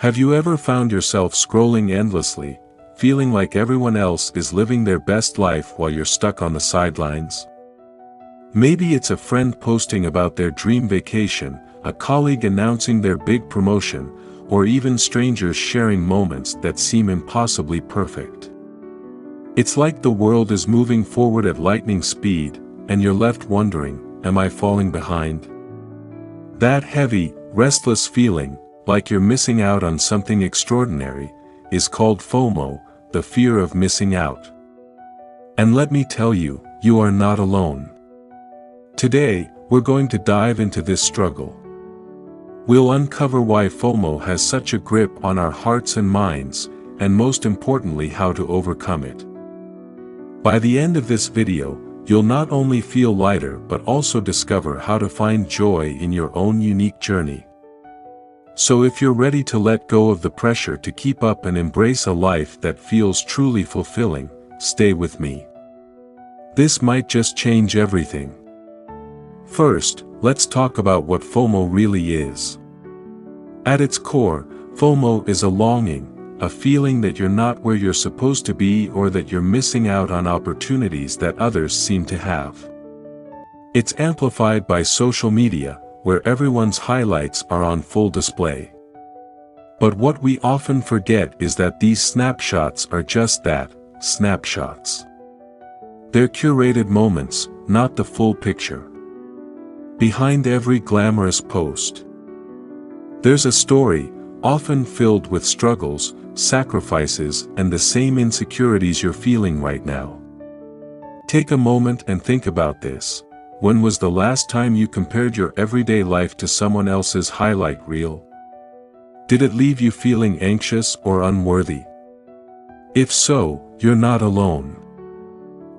Have you ever found yourself scrolling endlessly, feeling like everyone else is living their best life while you're stuck on the sidelines? Maybe it's a friend posting about their dream vacation, a colleague announcing their big promotion, or even strangers sharing moments that seem impossibly perfect. It's like the world is moving forward at lightning speed, and you're left wondering, am I falling behind? That heavy, restless feeling, like you're missing out on something extraordinary, is called FOMO, the fear of missing out. And let me tell you, you are not alone. Today, we're going to dive into this struggle. We'll uncover why FOMO has such a grip on our hearts and minds, and most importantly how to overcome it. By the end of this video, you'll not only feel lighter but also discover how to find joy in your own unique journey. So if you're ready to let go of the pressure to keep up and embrace a life that feels truly fulfilling, stay with me. This might just change everything. First, let's talk about what FOMO really is. At its core, FOMO is a longing, a feeling that you're not where you're supposed to be or that you're missing out on opportunities that others seem to have. It's amplified by social media, where everyone's highlights are on full display. But what we often forget is that these snapshots are just that, snapshots. They're curated moments, not the full picture. Behind every glamorous post, there's a story, often filled with struggles, sacrifices, and the same insecurities you're feeling right now. Take a moment and think about this. When was the last time you compared your everyday life to someone else's highlight reel? Did it leave you feeling anxious or unworthy? If so, you're not alone.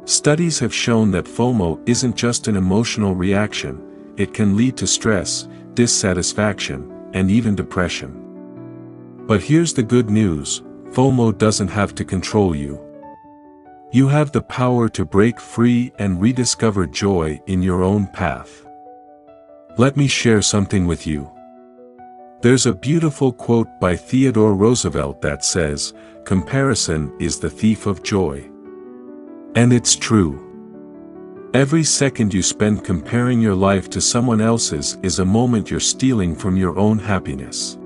Studies have shown that FOMO isn't just an emotional reaction. It can lead to stress, dissatisfaction, and even depression. But here's the good news, FOMO doesn't have to control you. You have the power to break free and rediscover joy in your own path. Let me share something with you. There's a beautiful quote by Theodore Roosevelt that says, "Comparison is the thief of joy." And it's true. Every second you spend comparing your life to someone else's is a moment you're stealing from your own happiness.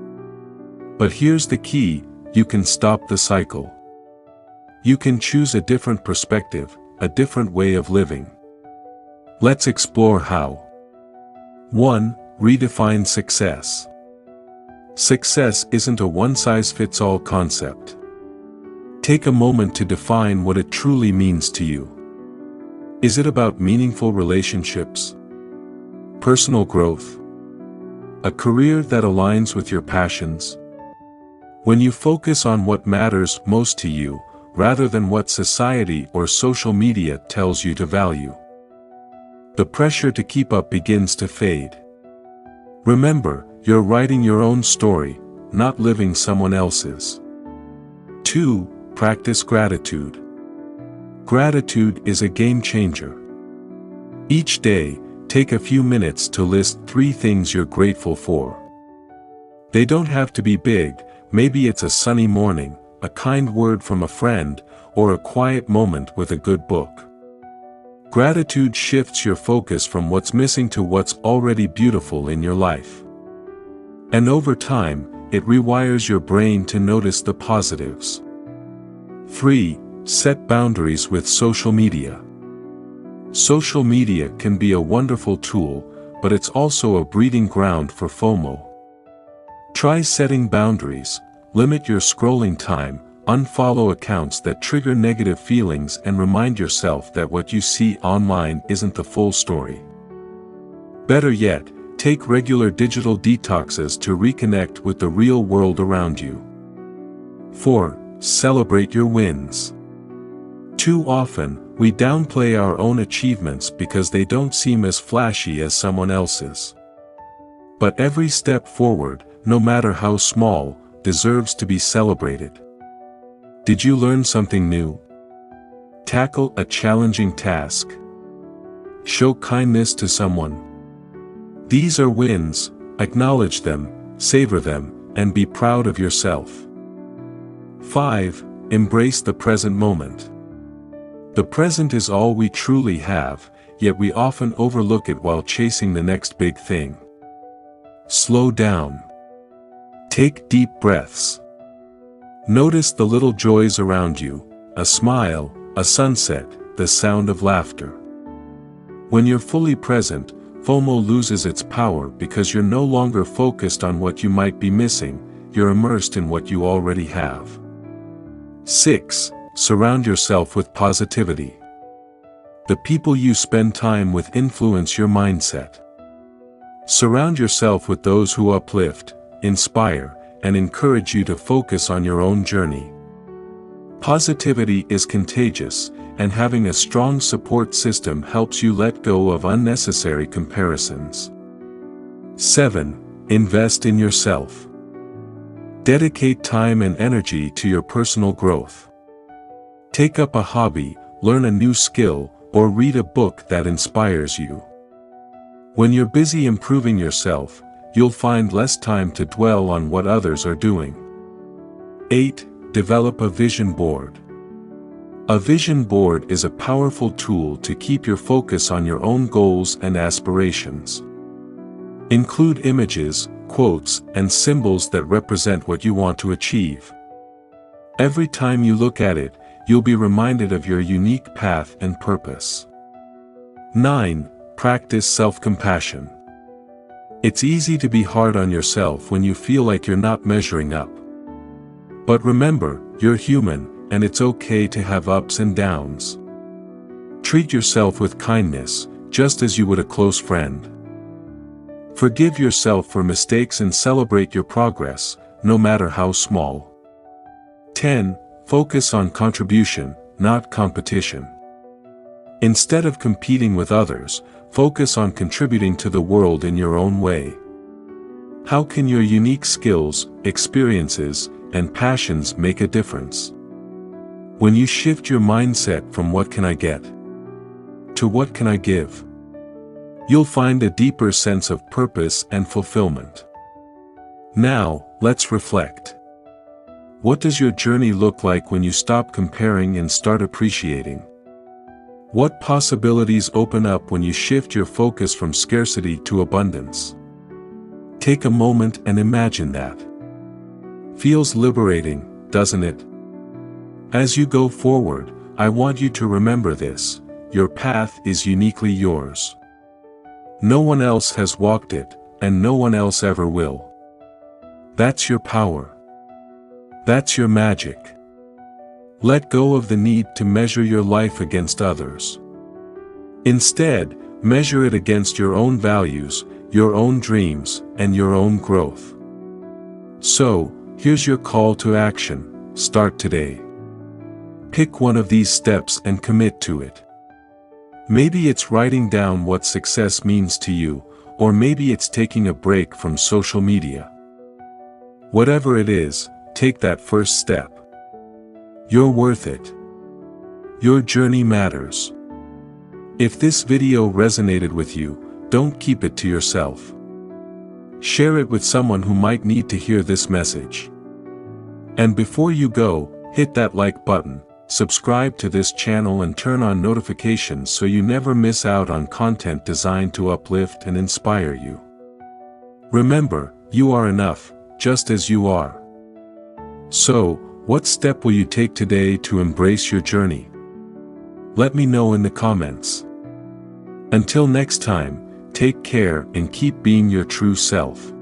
But here's the key, you can stop the cycle. You can choose a different perspective, a different way of living. Let's explore how. 1. Redefine success. Success isn't a one-size-fits-all concept. Take a moment to define what it truly means to you. Is it about meaningful relationships? Personal growth? A career that aligns with your passions? When you focus on what matters most to you, rather than what society or social media tells you to value, the pressure to keep up begins to fade. Remember, you're writing your own story, not living someone else's. 2. Practice gratitude. Gratitude is a game changer. Each day, take a few minutes to list 3 things you're grateful for. They don't have to be big, maybe it's a sunny morning, a kind word from a friend, or a quiet moment with a good book. Gratitude shifts your focus from what's missing to what's already beautiful in your life. And over time, it rewires your brain to notice the positives. 3. Set boundaries with social media. Social media can be a wonderful tool, but it's also a breeding ground for FOMO. Try setting boundaries, limit your scrolling time, unfollow accounts that trigger negative feelings, and remind yourself that what you see online isn't the full story. Better yet, take regular digital detoxes to reconnect with the real world around you. 4. Celebrate your wins. Too often, we downplay our own achievements because they don't seem as flashy as someone else's. But every step forward, no matter how small, deserves to be celebrated. Did you learn something new? Tackle a challenging task. Show kindness to someone. These are wins, acknowledge them, savor them, and be proud of yourself. 5. Embrace the present moment. The present is all we truly have, yet we often overlook it while chasing the next big thing. Slow down. Take deep breaths. Notice the little joys around you, a smile, a sunset, the sound of laughter. When you're fully present, FOMO loses its power because you're no longer focused on what you might be missing, you're immersed in what you already have. 6. Surround yourself with positivity. The people you spend time with influence your mindset. Surround yourself with those who uplift, inspire, and encourage you to focus on your own journey. Positivity is contagious, and having a strong support system helps you let go of unnecessary comparisons. 7. Invest in yourself. Dedicate time and energy to your personal growth. Take up a hobby, learn a new skill, or read a book that inspires you. When you're busy improving yourself, you'll find less time to dwell on what others are doing. 8. Develop a vision board. A vision board is a powerful tool to keep your focus on your own goals and aspirations. Include images, quotes, and symbols that represent what you want to achieve. Every time you look at it, you'll be reminded of your unique path and purpose. 9. Practice self-compassion. It's easy to be hard on yourself when you feel like you're not measuring up. But remember, you're human, and it's okay to have ups and downs. Treat yourself with kindness, just as you would a close friend. Forgive yourself for mistakes and celebrate your progress, no matter how small. 10. Focus on contribution, not competition. Instead of competing with others, focus on contributing to the world in your own way. How can your unique skills, experiences, and passions make a difference? When you shift your mindset from what can I get to what can I give, you'll find a deeper sense of purpose and fulfillment. Now, let's reflect. What does your journey look like when you stop comparing and start appreciating? What possibilities open up when you shift your focus from scarcity to abundance? Take a moment and imagine that. Feels liberating, doesn't it? As you go forward, I want you to remember this: your path is uniquely yours. No one else has walked it, and no one else ever will. That's your power. That's your magic. Let go of the need to measure your life against others. Instead, measure it against your own values, your own dreams, and your own growth. So, here's your call to action: start today. Pick one of these steps and commit to it. Maybe it's writing down what success means to you, or maybe it's taking a break from social media. Whatever it is, take that first step. You're worth it. Your journey matters. If this video resonated with you, don't keep it to yourself. Share it with someone who might need to hear this message. And before you go, hit that like button, subscribe to this channel and turn on notifications so you never miss out on content designed to uplift and inspire you. Remember, you are enough, just as you are. So, what step will you take today to embrace your journey? Let me know in the comments. Until next time, take care and keep being your true self.